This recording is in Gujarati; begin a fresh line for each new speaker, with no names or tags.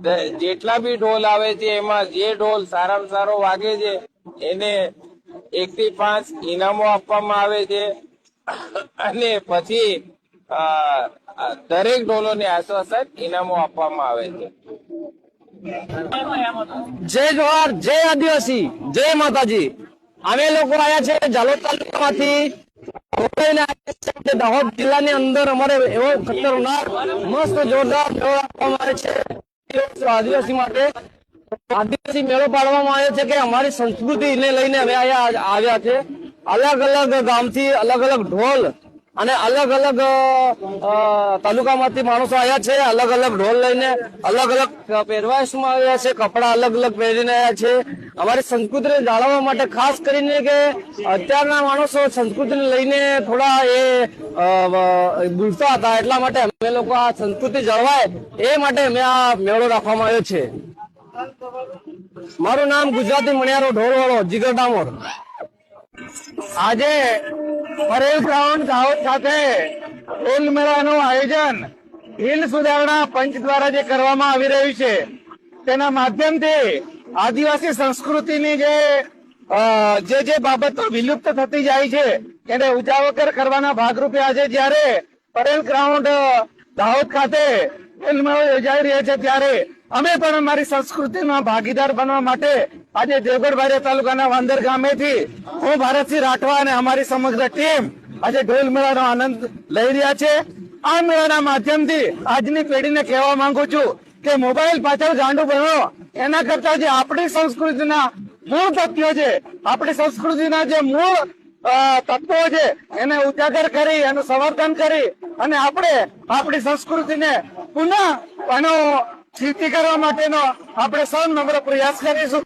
જેટલા બી ઢોલ આવે છે એમાં જે ઢોલ સારામાં સારો વાગે છે એને 1 થી 5 ઇનામો આપવામાં આવે છે અને પછી દરેક ઢોલોને આશ્વાસક ઇનામો આપવામાં આવે છે।
જય જોહાર, જય આદિવાસી, જય માતાજી। અમે લોકો આયા છે ઝાલોદ તાલુકામાંથી દાહોદ જિલ્લાની અંદર અમારે એવો ખતરનાક મસ્ત જોરદાર મેળો આપવામાં આવે છે આદિવાસી માટે। આદિવાસી મેળો પાડવામાં આવ્યો છે કે અમારી સંસ્કૃતિને લઈને અમે અહીંયા આવ્યા છે। અલગ અલગ ગામથી અલગ અલગ ઢોલ અને અલગ અલગ તાલુકામાંથી માણસો આવ્યા છે। અલગ અલગ ઢોલ લઈને અલગ અલગ પહેરવેશમાં આવ્યા છે, કપડા અલગ અલગ પહેરીને આવ્યા છે અમારી સંસ્કૃતિને જાળવવા માટે। ખાસ કરીને કે અત્યારના માણસો સંસ્કૃતિને લઈને થોડા એ ભૂલતા હતા, એટલા માટે અમે લોકો આ સંસ્કૃતિ જળવાય એ માટે અમે આ મેળો રાખવામાં આવ્યો છે। મારું નામ ગુજરાતી મણિયારો ઢોલવાળો જીગર ડામોર।
આજે પરેલ ગ્રાઉન્ડ દાહોદ ખાતે ઢોલ મેળાનું આયોજન હિલ સુધારણા પંચ દ્વારા જે કરવામાં આવી રહ્યું છે તેના માધ્યમથી આદિવાસી સંસ્કૃતિની જે બાબતો વિલુપ્ત થતી જાય છે એને ઉજાગર કરવાના ભાગરૂપે આજે જયારે પરેલ ગ્રાઉન્ડ દાહોદ ખાતે ઢોલ મેળો યોજાઈ રહ્યો છે ત્યારે અમે પણ અમારી સંસ્કૃતિમાં ભાગીદાર બનવા માટે આજે દેવગઢ બારિયા તાલુકાના વાંદર ગામેથી હું ભારતસિંહ રાઠવા અને અમારી સમગ્ર ટીમ આજે ઢોલ મેળાનો આનંદ લઈ રહ્યા છે। આ મેળાના માધ્યમથી આજની પેઢીને કહેવા માંગુ છું કે મોબાઈલ પાછળ ગાંડું બનો એના કરતા જે આપણી સંસ્કૃતિના મૂળ તત્વો છે, આપણી સંસ્કૃતિના જે મૂળ તત્વો છે એને ઉજાગર કરી એનું સંવર્ધન કરી અને આપણે આપણી સંસ્કૃતિને પુનઃ સ્થિતિ કરવા માટેનો આપણે સૌ નમ્ર પ્રયાસ કરીશું।